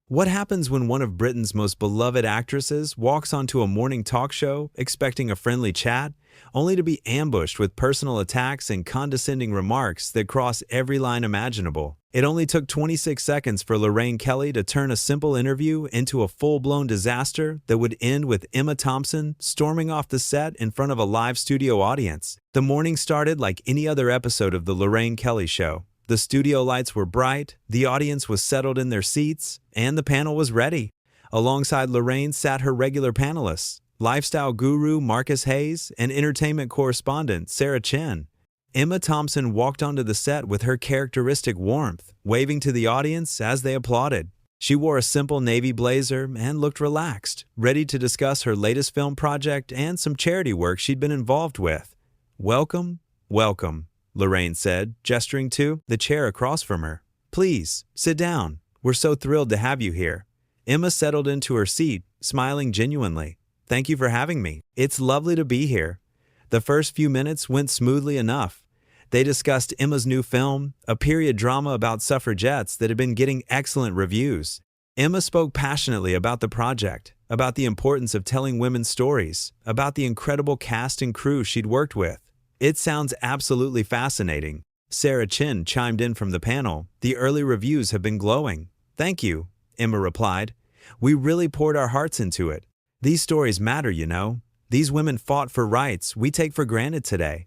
What happens when one of Britain's most beloved actresses walks onto a morning talk show expecting a friendly chat, only to be ambushed with personal attacks and condescending remarks that cross every line imaginable? It only took 26 seconds for Lorraine Kelly to turn a simple interview into a full-blown disaster that would end with Emma Thompson storming off the set in front of a live studio audience. The morning started like any other episode of The Lorraine Kelly Show. The studio lights were bright, the audience was settled in their seats, and the panel was ready. Alongside Lorraine sat her regular panelists, lifestyle guru Marcus Hayes and entertainment correspondent Sarah Chen. Emma Thompson walked onto the set with her characteristic warmth, waving to the audience as they applauded. She wore a simple navy blazer and looked relaxed, ready to discuss her latest film project and some charity work she'd been involved with. "Welcome, welcome," Lorraine said, gesturing to the chair across from her. "Please, sit down. We're so thrilled to have you here." Emma settled into her seat, smiling genuinely. "Thank you for having me. It's lovely to be here." The first few minutes went smoothly enough. They discussed Emma's new film, a period drama about suffragettes that had been getting excellent reviews. Emma spoke passionately about the project, about the importance of telling women's stories, about the incredible cast and crew she'd worked with. "It sounds absolutely fascinating." Sarah Chen chimed in from the panel. "The early reviews have been glowing." "Thank you," Emma replied. "We really poured our hearts into it. These stories matter, you know. These women fought for rights we take for granted today."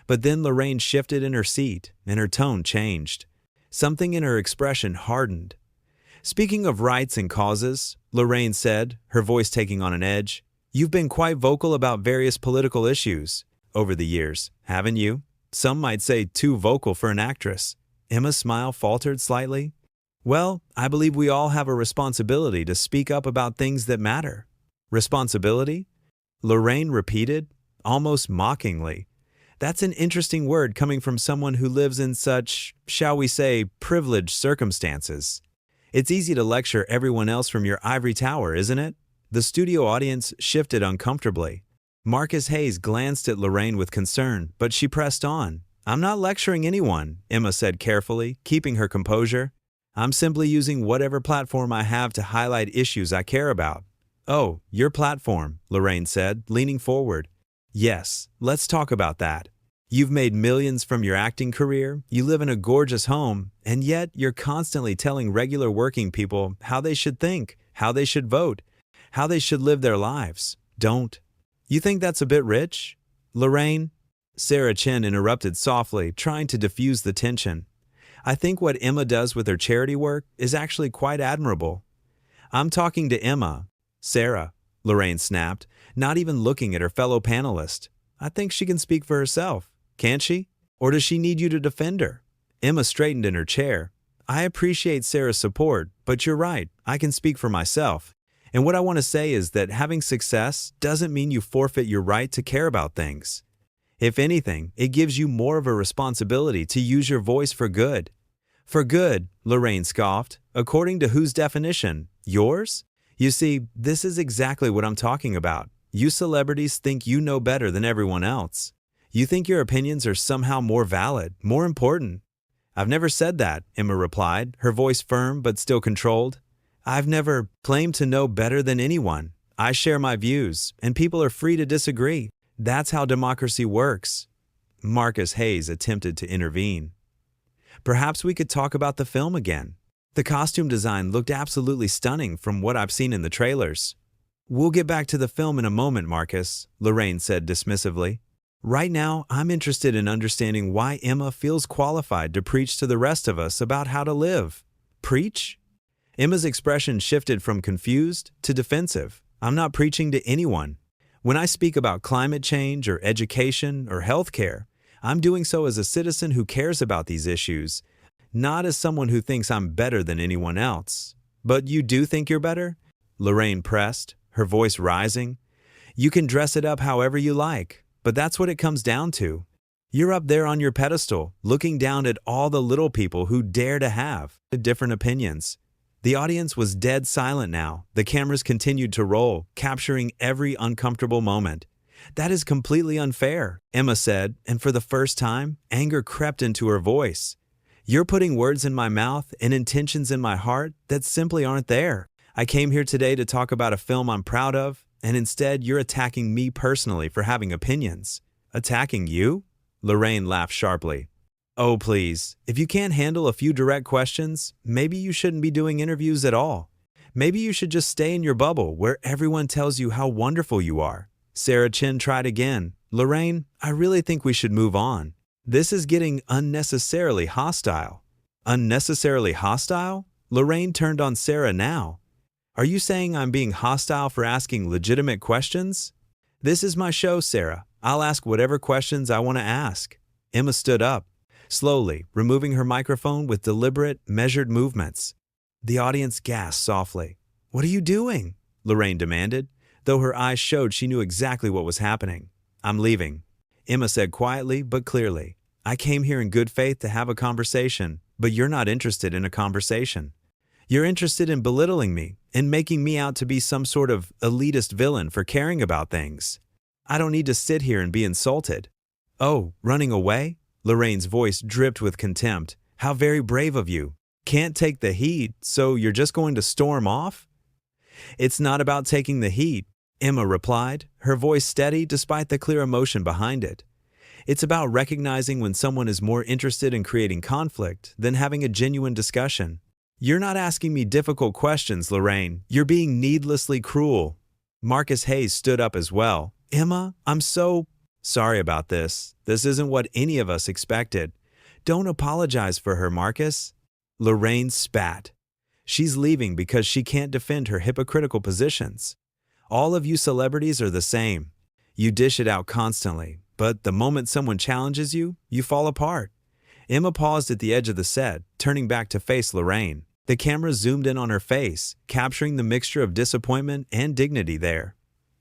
But then Lorraine shifted in her seat, and her tone changed. Something in her expression hardened. "Speaking of rights and causes," Lorraine said, her voice taking on an edge, "you've been quite vocal about various political issues over the years, haven't you? Some might say too vocal for an actress." Emma's smile faltered slightly. "Well, I believe we all have a responsibility to speak up about things that matter." "Responsibility?" Lorraine repeated, almost mockingly. "That's an interesting word coming from someone who lives in such, shall we say, privileged circumstances. It's easy to lecture everyone else from your ivory tower, isn't it?" The studio audience shifted uncomfortably. Marcus Hayes glanced at Lorraine with concern, but she pressed on. "I'm not lecturing anyone," Emma said carefully, keeping her composure. "I'm simply using whatever platform I have to highlight issues I care about." "Oh, your platform," Lorraine said, leaning forward. "Yes, let's talk about that. You've made millions from your acting career, you live in a gorgeous home, and yet you're constantly telling regular working people how they should think, how they should vote, how they should live their lives. Don't. You think that's a bit rich?" "Lorraine," Sarah Chen interrupted softly, trying to diffuse the tension. "I think what Emma does with her charity work is actually quite admirable." "I'm talking to Emma." "Sarah," Lorraine snapped, not even looking at her fellow panelist. "I think she can speak for herself. Can't she? Or does she need you to defend her?" Emma straightened in her chair. "I appreciate Sarah's support, but you're right, I can speak for myself. And what I want to say is that having success doesn't mean you forfeit your right to care about things. If anything, it gives you more of a responsibility to use your voice for good." "For good," Lorraine scoffed. "According to whose definition? Yours? You see, this is exactly what I'm talking about. You celebrities think you know better than everyone else. You think your opinions are somehow more valid, more important." "I've never said that," Emma replied, her voice firm but still controlled. "I've never claimed to know better than anyone. I share my views, and people are free to disagree. That's how democracy works." Marcus Hayes attempted to intervene. "Perhaps we could talk about the film again. The costume design looked absolutely stunning from what I've seen in the trailers." "We'll get back to the film in a moment, Marcus," Lorraine said dismissively. "Right now, I'm interested in understanding why Emma feels qualified to preach to the rest of us about how to live." "Preach?" Emma's expression shifted from confused to defensive. "I'm not preaching to anyone. When I speak about climate change or education or healthcare, I'm doing so as a citizen who cares about these issues, not as someone who thinks I'm better than anyone else." "But you do think you're better?" Lorraine pressed, her voice rising. "You can dress it up however you like, but that's what it comes down to. You're up there on your pedestal, looking down at all the little people who dare to have different opinions." The audience was dead silent now. The cameras continued to roll, capturing every uncomfortable moment. "That is completely unfair," Emma said, and for the first time, anger crept into her voice. You're putting words in my mouth and intentions in my heart that simply aren't there. I came here today to talk about a film I'm proud of, and instead you're attacking me personally for having opinions. Attacking you? Lorraine laughed sharply. Oh, please. If you can't handle a few direct questions, maybe you shouldn't be doing interviews at all. Maybe you should just stay in your bubble where everyone tells you how wonderful you are. Sarah Chin tried again. Lorraine, I really think we should move on. This is getting unnecessarily hostile. Unnecessarily hostile? Lorraine turned on Sarah now. Are you saying I'm being hostile for asking legitimate questions? This is my show, Sarah. I'll ask whatever questions I want to ask. Emma stood up, slowly, removing her microphone with deliberate, measured movements. The audience gasped softly. What are you doing? Lorraine demanded, though her eyes showed she knew exactly what was happening. I'm leaving, Emma said quietly but clearly. I came here in good faith to have a conversation, but you're not interested in a conversation. You're interested in belittling me and making me out to be some sort of elitist villain for caring about things. I don't need to sit here and be insulted. Oh, running away? Lorraine's voice dripped with contempt. How very brave of you. Can't take the heat, so you're just going to storm off? It's not about taking the heat, Emma replied, her voice steady despite the clear emotion behind it. It's about recognizing when someone is more interested in creating conflict than having a genuine discussion. You're not asking me difficult questions, Lorraine. You're being needlessly cruel. Marcus Hayes stood up as well. Emma, I'm so sorry about this. This isn't what any of us expected. Don't apologize for her, Marcus. Lorraine spat. She's leaving because she can't defend her hypocritical positions. All of you celebrities are the same. You dish it out constantly, but the moment someone challenges you, you fall apart. Emma paused at the edge of the set, turning back to face Lorraine. The camera zoomed in on her face, capturing the mixture of disappointment and dignity there.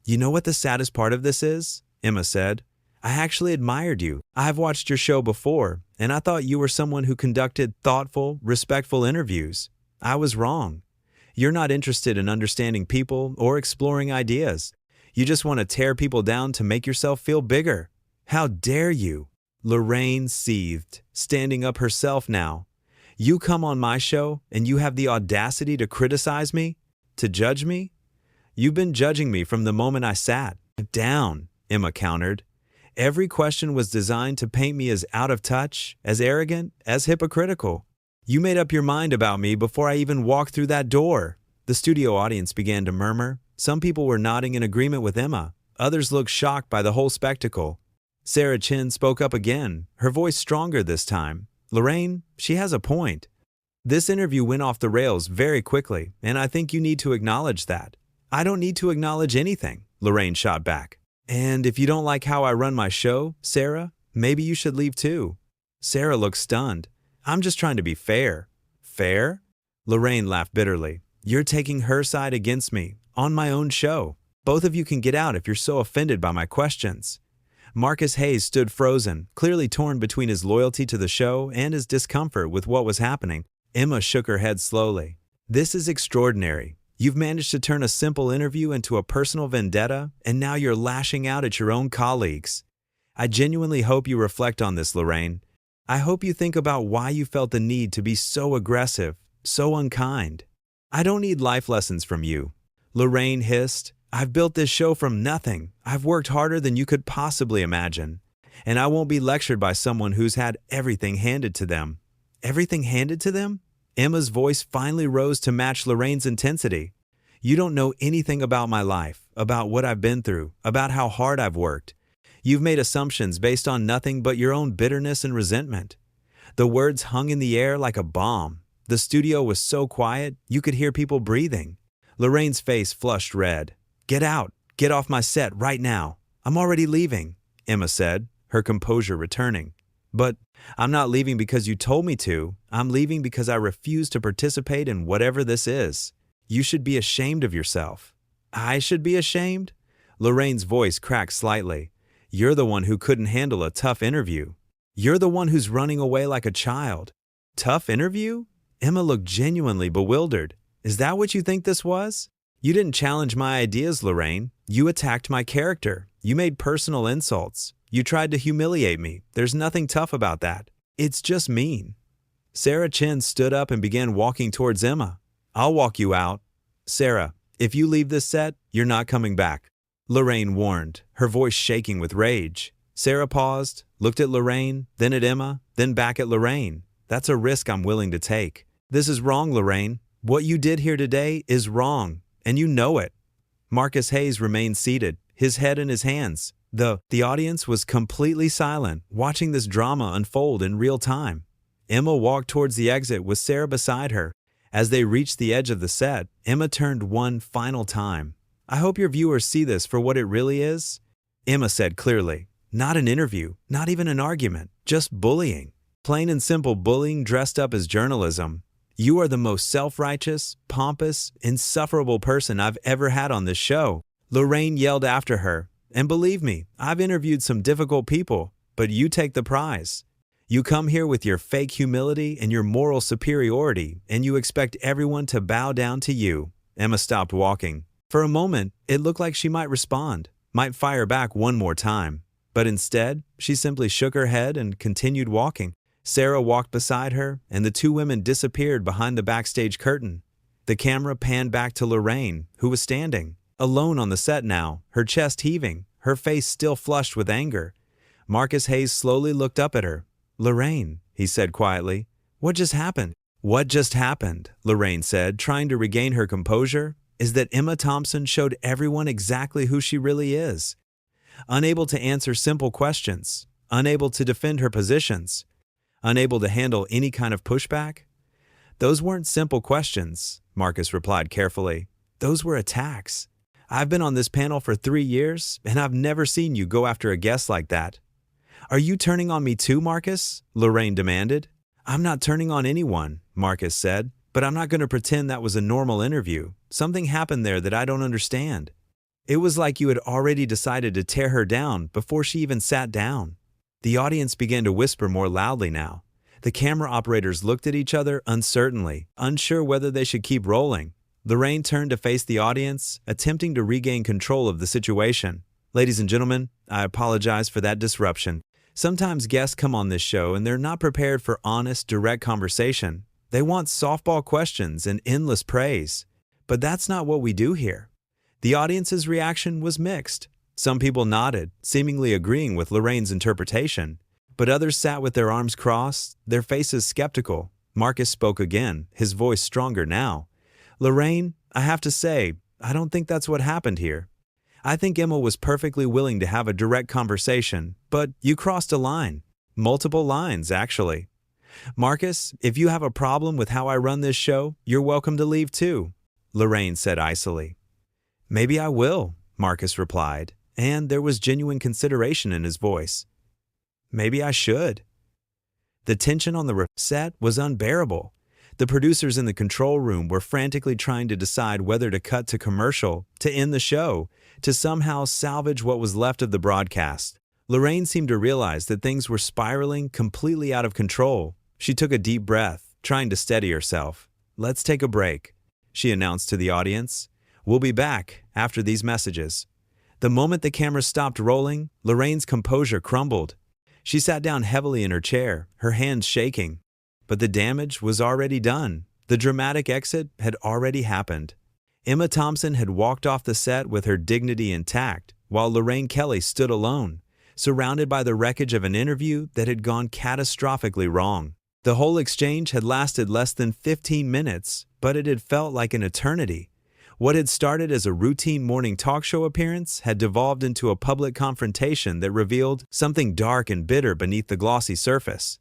You know what the saddest part of this is? Emma said. I actually admired you. I've watched your show before, and I thought you were someone who conducted thoughtful, respectful interviews. I was wrong. You're not interested in understanding people or exploring ideas. You just want to tear people down to make yourself feel bigger. How dare you? Lorraine seethed, standing up herself now. You come on my show and you have the audacity to criticize me? To judge me? You've been judging me from the moment I sat down, Emma countered. Every question was designed to paint me as out of touch, as arrogant, as hypocritical. You made up your mind about me before I even walked through that door. The studio audience began to murmur. Some people were nodding in agreement with Emma. Others looked shocked by the whole spectacle. Sarah Chin spoke up again, her voice stronger this time. Lorraine, she has a point. This interview went off the rails very quickly, and I think you need to acknowledge that. I don't need to acknowledge anything, Lorraine shot back. And if you don't like how I run my show, Sarah, maybe you should leave too. Sarah looked stunned. I'm just trying to be fair. Fair? Lorraine laughed bitterly. You're taking her side against me, on my own show. Both of you can get out if you're so offended by my questions. Marcus Hayes stood frozen, clearly torn between his loyalty to the show and his discomfort with what was happening. Emma shook her head slowly. This is extraordinary. You've managed to turn a simple interview into a personal vendetta, and now you're lashing out at your own colleagues. I genuinely hope you reflect on this, Lorraine. I hope you think about why you felt the need to be so aggressive, so unkind. I don't need life lessons from you. Lorraine hissed. I've built this show from nothing. I've worked harder than you could possibly imagine. And I won't be lectured by someone who's had everything handed to them. Everything handed to them? Emma's voice finally rose to match Lorraine's intensity. You don't know anything about my life, about what I've been through, about how hard I've worked. You've made assumptions based on nothing but your own bitterness and resentment. The words hung in the air like a bomb. The studio was so quiet, you could hear people breathing. Lorraine's face flushed red. Get out. Get off my set right now. I'm already leaving, Emma said, her composure returning. But I'm not leaving because you told me to. I'm leaving because I refuse to participate in whatever this is. You should be ashamed of yourself. I should be ashamed? Lorraine's voice cracked slightly. You're the one who couldn't handle a tough interview. You're the one who's running away like a child. Tough interview? Emma looked genuinely bewildered. Is that what you think this was? You didn't challenge my ideas, Lorraine. You attacked my character. You made personal insults. You tried to humiliate me. There's nothing tough about that. It's just mean. Sarah Chin stood up and began walking towards Emma. "I'll walk you out." "Sarah, if you leave this set, you're not coming back," Lorraine warned, her voice shaking with rage. Sarah paused, looked at Lorraine, then at Emma, then back at Lorraine. "That's a risk I'm willing to take." "This is wrong, Lorraine. What you did here today is wrong, and you know it." Marcus Hayes remained seated, his head in his hands. The audience was completely silent, watching this drama unfold in real time. Emma walked towards the exit with Sarah beside her. As they reached the edge of the set, Emma turned one final time. "I hope your viewers see this for what it really is," Emma said clearly. "Not an interview, not even an argument, just bullying. Plain and simple bullying dressed up as journalism. You are the most self-righteous, pompous, insufferable person I've ever had on this show," Lorraine yelled after her. "And believe me, I've interviewed some difficult people, but you take the prize. You come here with your fake humility and your moral superiority, and you expect everyone to bow down to you." Emma stopped walking. For a moment, it looked like she might respond, might fire back one more time. But instead, she simply shook her head and continued walking. Sarah walked beside her, and the two women disappeared behind the backstage curtain. The camera panned back to Lorraine, who was standing, alone on the set now, her chest heaving, her face still flushed with anger. Marcus Hayes slowly looked up at her. "Lorraine," he said quietly, "what just happened?" "What just happened," Lorraine said, trying to regain her composure, "is that Emma Thompson showed everyone exactly who she really is. Unable to answer simple questions, unable to defend her positions, unable to handle any kind of pushback." "Those weren't simple questions," Marcus replied carefully. "Those were attacks. I've been on this panel for 3 years, and I've never seen you go after a guest like that." "Are you turning on me too, Marcus?" Lorraine demanded. "I'm not turning on anyone," Marcus said, "but I'm not going to pretend that was a normal interview. Something happened there that I don't understand." It was like you had already decided to tear her down before she even sat down. The audience began to whisper more loudly now. The camera operators looked at each other uncertainly, unsure whether they should keep rolling. Lorraine turned to face the audience, attempting to regain control of the situation. "Ladies and gentlemen, I apologize for that disruption. Sometimes guests come on this show and they're not prepared for honest, direct conversation. They want softball questions and endless praise. But that's not what we do here." The audience's reaction was mixed. Some people nodded, seemingly agreeing with Lorraine's interpretation, but others sat with their arms crossed, their faces skeptical. Marcus spoke again, his voice stronger now. "Lorraine, I have to say, I don't think that's what happened here. I think Emma was perfectly willing to have a direct conversation, but you crossed a line. Multiple lines, actually. Marcus, if you have a problem with how I run this show, you're welcome to leave too," Lorraine said icily. "Maybe I will," Marcus replied, and there was genuine consideration in his voice. "Maybe I should." The tension on the set was unbearable. The producers in the control room were frantically trying to decide whether to cut to commercial, to end the show, to somehow salvage what was left of the broadcast. Lorraine seemed to realize that things were spiraling completely out of control. She took a deep breath, trying to steady herself. "Let's take a break," she announced to the audience. "We'll be back after these messages." The moment the camera stopped rolling, Lorraine's composure crumbled. She sat down heavily in her chair, her hands shaking. But the damage was already done. The dramatic exit had already happened. Emma Thompson had walked off the set with her dignity intact, while Lorraine Kelly stood alone, surrounded by the wreckage of an interview that had gone catastrophically wrong. The whole exchange had lasted less than 15 minutes, but it had felt like an eternity. What had started as a routine morning talk show appearance had devolved into a public confrontation that revealed something dark and bitter beneath the glossy surface.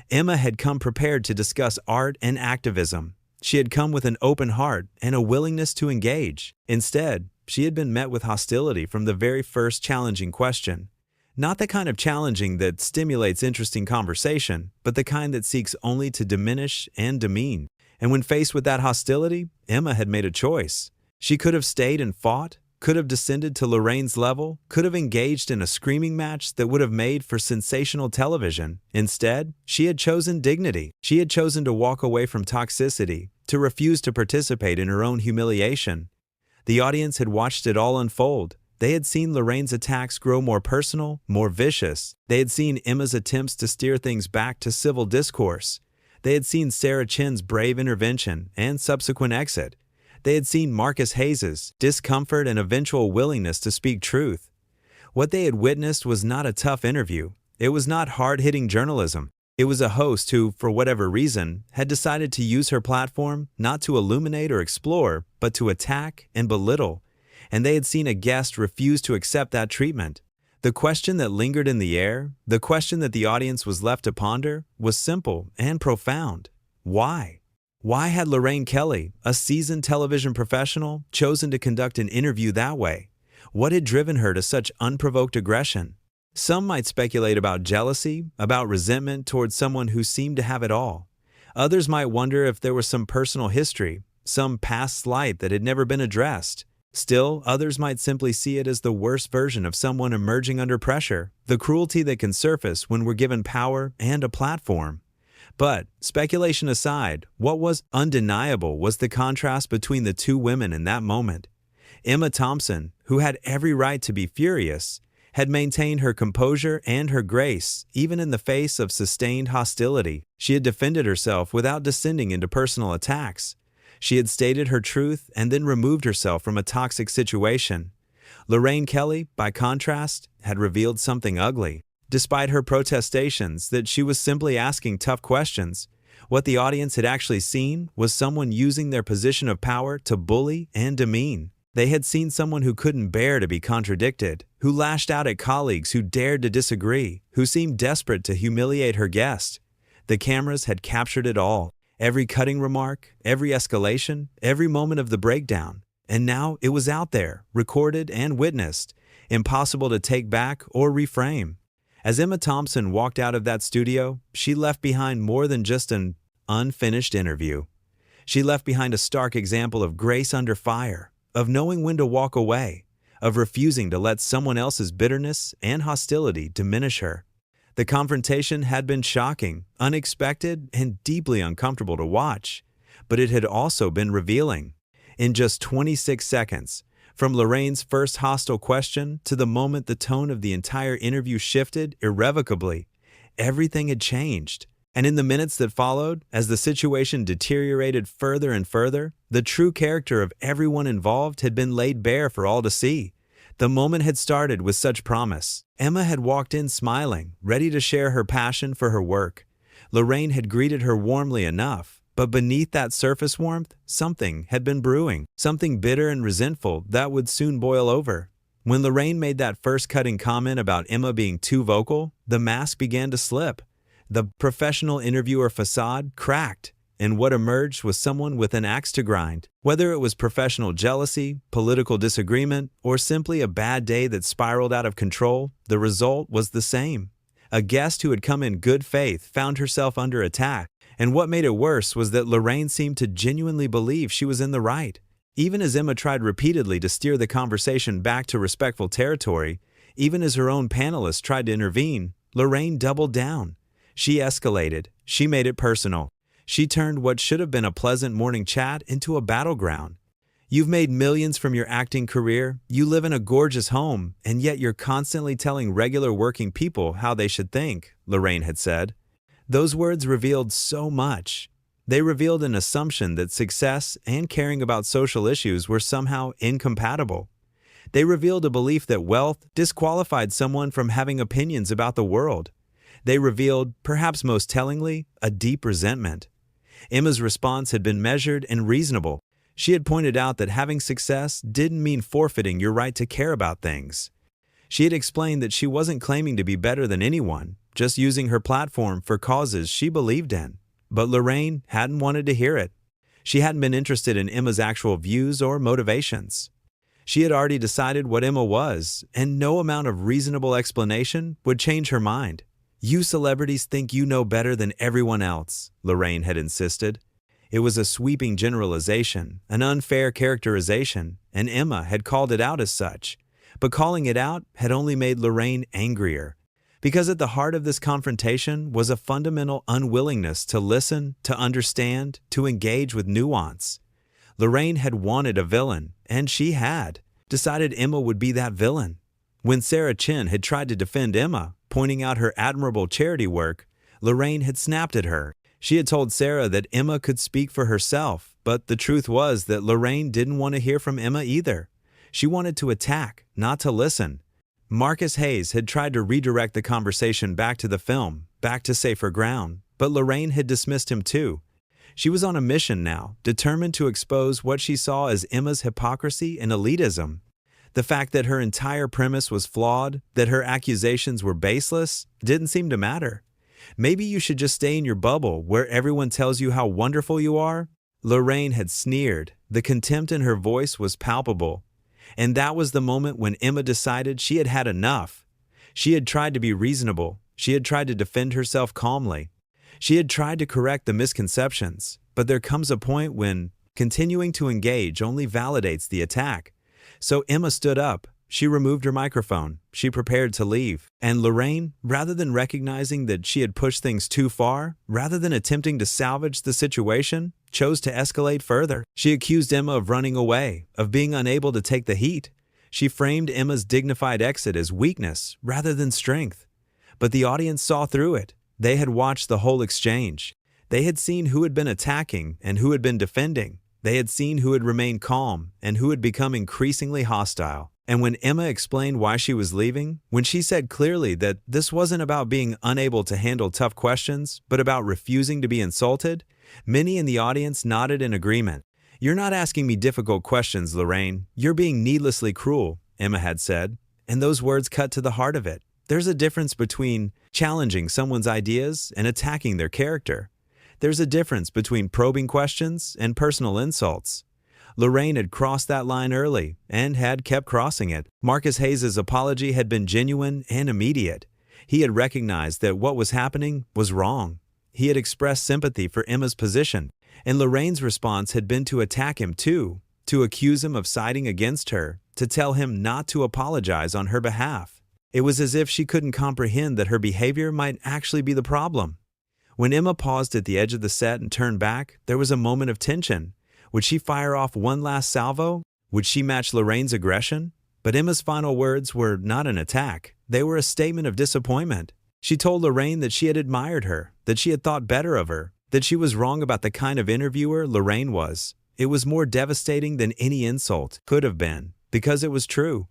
Emma had come prepared to discuss art and activism. She had come with an open heart and a willingness to engage. Instead, she had been met with hostility from the very first challenging question. Not the kind of challenging that stimulates interesting conversation, but the kind that seeks only to diminish and demean. And when faced with that hostility, Emma had made a choice. She could have stayed and fought, could have descended to Lorraine's level, could have engaged in a screaming match that would have made for sensational television. Instead, she had chosen dignity. She had chosen to walk away from toxicity, to refuse to participate in her own humiliation. The audience had watched it all unfold. They had seen Lorraine's attacks grow more personal, more vicious. They had seen Emma's attempts to steer things back to civil discourse. They had seen Sarah Chin's brave intervention and subsequent exit. They had seen Marcus Hayes' discomfort and eventual willingness to speak truth. What they had witnessed was not a tough interview. It was not hard-hitting journalism. It was a host who, for whatever reason, had decided to use her platform not to illuminate or explore, but to attack and belittle. And they had seen a guest refuse to accept that treatment. The question that lingered in the air, the question that the audience was left to ponder, was simple and profound. Why? Why had Lorraine Kelly, a seasoned television professional, chosen to conduct an interview that way? What had driven her to such unprovoked aggression? Some might speculate about jealousy, about resentment towards someone who seemed to have it all. Others might wonder if there was some personal history, some past slight that had never been addressed. Still, others might simply see it as the worst version of someone emerging under pressure, the cruelty that can surface when we're given power and a platform. But, speculation aside, what was undeniable was the contrast between the two women in that moment. Emma Thompson, who had every right to be furious, had maintained her composure and her grace, even in the face of sustained hostility. She had defended herself without descending into personal attacks. She had stated her truth and then removed herself from a toxic situation. Lorraine Kelly, by contrast, had revealed something ugly. Despite her protestations that she was simply asking tough questions, what the audience had actually seen was someone using their position of power to bully and demean. They had seen someone who couldn't bear to be contradicted, who lashed out at colleagues who dared to disagree, who seemed desperate to humiliate her guest. The cameras had captured it all, every cutting remark, every escalation, every moment of the breakdown. And now it was out there, recorded and witnessed, impossible to take back or reframe. As Emma Thompson walked out of that studio, she left behind more than just an unfinished interview. She left behind a stark example of grace under fire, of knowing when to walk away, of refusing to let someone else's bitterness and hostility diminish her. The confrontation had been shocking, unexpected, and deeply uncomfortable to watch, but it had also been revealing. In just 26 seconds, from Lorraine's first hostile question to the moment the tone of the entire interview shifted irrevocably, everything had changed. And in the minutes that followed, as the situation deteriorated further and further, the true character of everyone involved had been laid bare for all to see. The moment had started with such promise. Emma had walked in smiling, ready to share her passion for her work. Lorraine had greeted her warmly enough, but beneath that surface warmth, something had been brewing, something bitter and resentful that would soon boil over. When Lorraine made that first cutting comment about Emma being too vocal, the mask began to slip. The professional interviewer facade cracked, and what emerged was someone with an axe to grind. Whether it was professional jealousy, political disagreement, or simply a bad day that spiraled out of control, the result was the same. A guest who had come in good faith found herself under attack, and what made it worse was that Lorraine seemed to genuinely believe she was in the right. Even as Emma tried repeatedly to steer the conversation back to respectful territory, even as her own panelists tried to intervene, Lorraine doubled down. She escalated. She made it personal. She turned what should have been a pleasant morning chat into a battleground. "You've made millions from your acting career, you live in a gorgeous home, and yet you're constantly telling regular working people how they should think," Lorraine had said. Those words revealed so much. They revealed an assumption that success and caring about social issues were somehow incompatible. They revealed a belief that wealth disqualified someone from having opinions about the world. They revealed, perhaps most tellingly, a deep resentment. Emma's response had been measured and reasonable. She had pointed out that having success didn't mean forfeiting your right to care about things. She had explained that she wasn't claiming to be better than anyone, just using her platform for causes she believed in. But Lorraine hadn't wanted to hear it. She hadn't been interested in Emma's actual views or motivations. She had already decided what Emma was, and no amount of reasonable explanation would change her mind. "You celebrities think you know better than everyone else," Lorraine had insisted. It was a sweeping generalization, an unfair characterization, and Emma had called it out as such. But calling it out had only made Lorraine angrier. Because at the heart of this confrontation was a fundamental unwillingness to listen, to understand, to engage with nuance. Lorraine had wanted a villain, and she had decided Emma would be that villain. When Sarah Chin had tried to defend Emma, pointing out her admirable charity work, Lorraine had snapped at her. She had told Sarah that Emma could speak for herself, but the truth was that Lorraine didn't want to hear from Emma either. She wanted to attack, not to listen. Marcus Hayes had tried to redirect the conversation back to the film, back to safer ground, but Lorraine had dismissed him too. She was on a mission now, determined to expose what she saw as Emma's hypocrisy and elitism. The fact that her entire premise was flawed, that her accusations were baseless, didn't seem to matter. Maybe you should just stay in your bubble where everyone tells you how wonderful you are? Lorraine had sneered. The contempt in her voice was palpable. And that was the moment when Emma decided she had had enough. She had tried to be reasonable. She had tried to defend herself calmly. She had tried to correct the misconceptions. But there comes a point when continuing to engage only validates the attack. So Emma stood up. She removed her microphone. She prepared to leave. And Lorraine, rather than recognizing that she had pushed things too far, rather than attempting to salvage the situation, chose to escalate further. She accused Emma of running away, of being unable to take the heat. She framed Emma's dignified exit as weakness rather than strength. But the audience saw through it. They had watched the whole exchange. They had seen who had been attacking and who had been defending. They had seen who had remained calm and who had become increasingly hostile. And when Emma explained why she was leaving, when she said clearly that this wasn't about being unable to handle tough questions, but about refusing to be insulted, many in the audience nodded in agreement. "You're not asking me difficult questions, Lorraine. You're being needlessly cruel," Emma had said. And those words cut to the heart of it. There's a difference between challenging someone's ideas and attacking their character. There's a difference between probing questions and personal insults. Lorraine had crossed that line early and had kept crossing it. Marcus Hayes' apology had been genuine and immediate. He had recognized that what was happening was wrong. He had expressed sympathy for Emma's position, and Lorraine's response had been to attack him too, to accuse him of siding against her, to tell him not to apologize on her behalf. It was as if she couldn't comprehend that her behavior might actually be the problem. When Emma paused at the edge of the set and turned back, there was a moment of tension. Would she fire off one last salvo? Would she match Lorraine's aggression? But Emma's final words were not an attack. They were a statement of disappointment. She told Lorraine that she had admired her, that she had thought better of her, that she was wrong about the kind of interviewer Lorraine was. It was more devastating than any insult could have been, because it was true.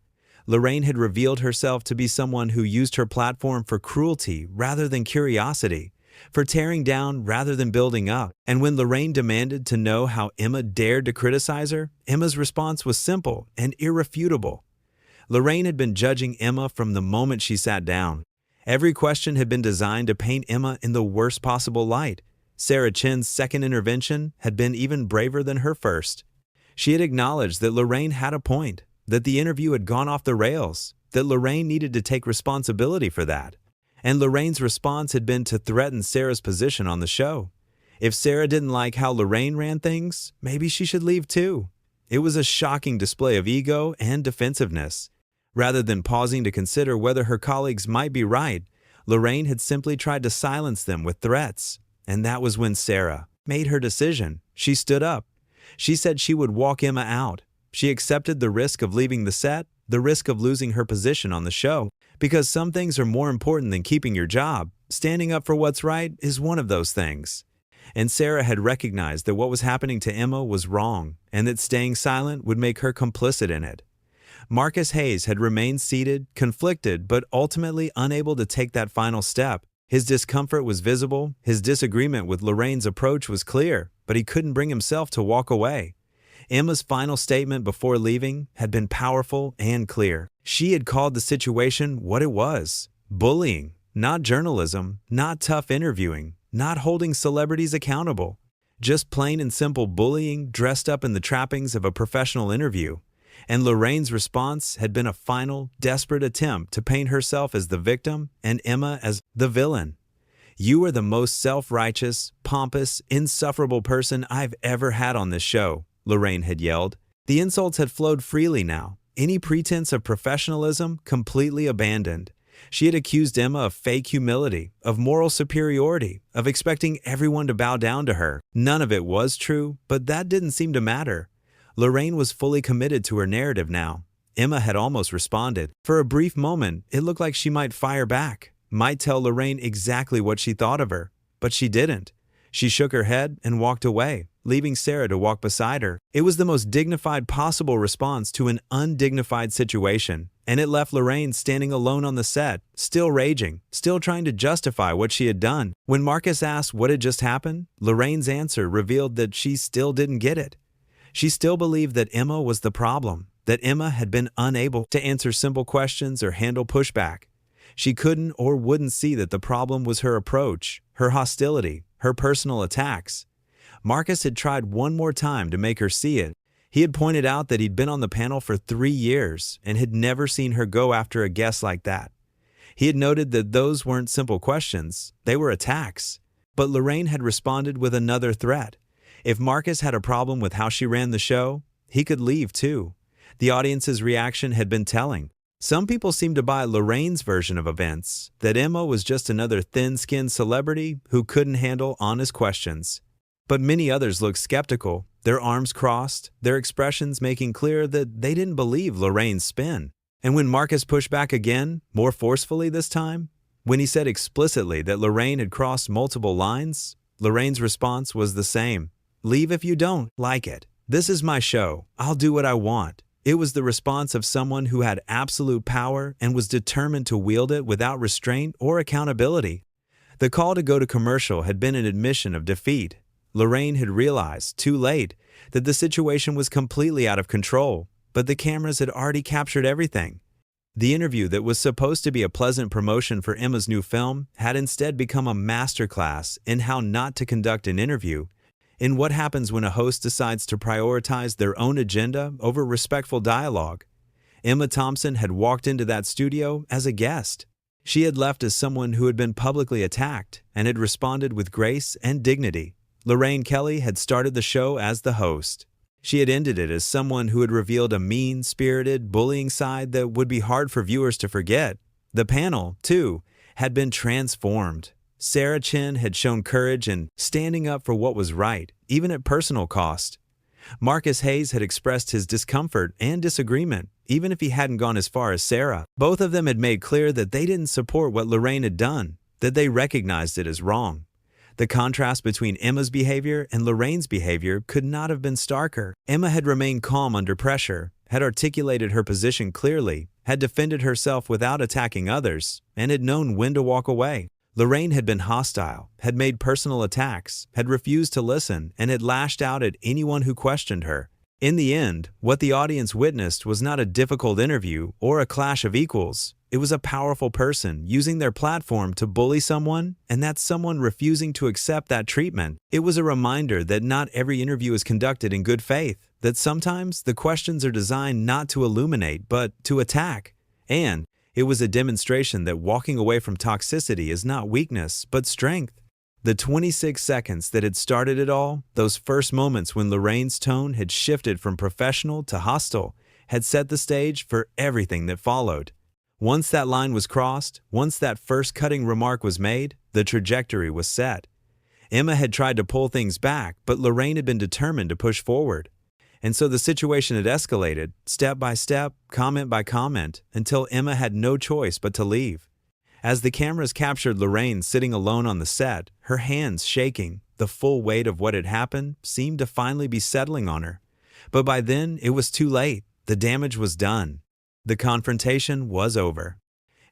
Lorraine had revealed herself to be someone who used her platform for cruelty rather than curiosity, for tearing down rather than building up. And when Lorraine demanded to know how Emma dared to criticize her, Emma's response was simple and irrefutable. Lorraine had been judging Emma from the moment she sat down. Every question had been designed to paint Emma in the worst possible light. Sarah Chin's second intervention had been even braver than her first. She had acknowledged that Lorraine had a point, that the interview had gone off the rails, that Lorraine needed to take responsibility for that. And Lorraine's response had been to threaten Sarah's position on the show. If Sarah didn't like how Lorraine ran things, maybe she should leave too. It was a shocking display of ego and defensiveness. Rather than pausing to consider whether her colleagues might be right, Lorraine had simply tried to silence them with threats. And that was when Sarah made her decision. She stood up. She said she would walk Emma out. She accepted the risk of leaving the set, the risk of losing her position on the show. Because some things are more important than keeping your job. Standing up for what's right is one of those things. And Sarah had recognized that what was happening to Emma was wrong, and that staying silent would make her complicit in it. Marcus Hayes had remained seated, conflicted, but ultimately unable to take that final step. His discomfort was visible, his disagreement with Lorraine's approach was clear, but he couldn't bring himself to walk away. Emma's final statement before leaving had been powerful and clear. She had called the situation what it was: bullying, not journalism, not tough interviewing, not holding celebrities accountable. Just plain and simple bullying dressed up in the trappings of a professional interview. And Lorraine's response had been a final, desperate attempt to paint herself as the victim and Emma as the villain. "You are the most self-righteous, pompous, insufferable person I've ever had on this show," Lorraine had yelled. The insults had flowed freely now, any pretense of professionalism completely abandoned. She had accused Emma of fake humility, of moral superiority, of expecting everyone to bow down to her. None of it was true, but that didn't seem to matter. Lorraine was fully committed to her narrative now. Emma had almost responded. For a brief moment, it looked like she might fire back, might tell Lorraine exactly what she thought of her. But she didn't. She shook her head and walked away, leaving Sarah to walk beside her. It was the most dignified possible response to an undignified situation, and it left Lorraine standing alone on the set, still raging, still trying to justify what she had done. When Marcus asked what had just happened, Lorraine's answer revealed that she still didn't get it. She still believed that Emma was the problem, that Emma had been unable to answer simple questions or handle pushback. She couldn't or wouldn't see that the problem was her approach, her hostility, her personal attacks. Marcus had tried one more time to make her see it. He had pointed out that he'd been on the panel for 3 years and had never seen her go after a guest like that. He had noted that those weren't simple questions, they were attacks. But Lorraine had responded with another threat. If Marcus had a problem with how she ran the show, he could leave too. The audience's reaction had been telling. Some people seemed to buy Lorraine's version of events, that Emma was just another thin-skinned celebrity who couldn't handle honest questions. But many others looked skeptical, their arms crossed, their expressions making clear that they didn't believe Lorraine's spin. And when Marcus pushed back again, more forcefully this time, when he said explicitly that Lorraine had crossed multiple lines, Lorraine's response was the same. "Leave if you don't like it. This is my show. I'll do what I want." It was the response of someone who had absolute power and was determined to wield it without restraint or accountability. The call to go to commercial had been an admission of defeat. Lorraine had realized, too late, that the situation was completely out of control, but the cameras had already captured everything. The interview that was supposed to be a pleasant promotion for Emma's new film had instead become a masterclass in how not to conduct an interview, in what happens when a host decides to prioritize their own agenda over respectful dialogue. Emma Thompson had walked into that studio as a guest. She had left as someone who had been publicly attacked and had responded with grace and dignity. Lorraine Kelly had started the show as the host. She had ended it as someone who had revealed a mean-spirited, bullying side that would be hard for viewers to forget. The panel, too, had been transformed. Sarah Chin had shown courage in standing up for what was right, even at personal cost. Marcus Hayes had expressed his discomfort and disagreement, even if he hadn't gone as far as Sarah. Both of them had made clear that they didn't support what Lorraine had done, that they recognized it as wrong. The contrast between Emma's behavior and Lorraine's behavior could not have been starker. Emma had remained calm under pressure, had articulated her position clearly, had defended herself without attacking others, and had known when to walk away. Lorraine had been hostile, had made personal attacks, had refused to listen, and had lashed out at anyone who questioned her. In the end, what the audience witnessed was not a difficult interview or a clash of equals. It was a powerful person using their platform to bully someone, and that someone refusing to accept that treatment. It was a reminder that not every interview is conducted in good faith, that sometimes the questions are designed not to illuminate, but to attack. And it was a demonstration that walking away from toxicity is not weakness, but strength. The 26 seconds that had started it all, those first moments when Lorraine's tone had shifted from professional to hostile, had set the stage for everything that followed. Once that line was crossed, once that first cutting remark was made, the trajectory was set. Emma had tried to pull things back, but Lorraine had been determined to push forward. And so the situation had escalated, step by step, comment by comment, until Emma had no choice but to leave. As the cameras captured Lorraine sitting alone on the set, her hands shaking, the full weight of what had happened seemed to finally be settling on her. But by then, it was too late. The damage was done. The confrontation was over.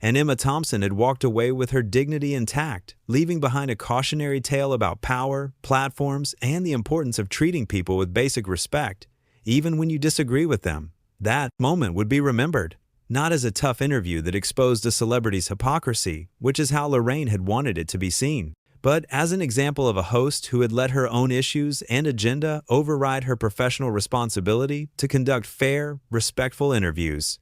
And Emma Thompson had walked away with her dignity intact, leaving behind a cautionary tale about power, platforms, and the importance of treating people with basic respect, even when you disagree with them. That moment would be remembered, not as a tough interview that exposed a celebrity's hypocrisy, which is how Lorraine had wanted it to be seen, but as an example of a host who had let her own issues and agenda override her professional responsibility to conduct fair, respectful interviews.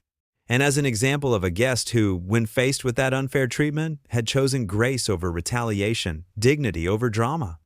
And as an example of a guest who, when faced with that unfair treatment, had chosen grace over retaliation, dignity over drama.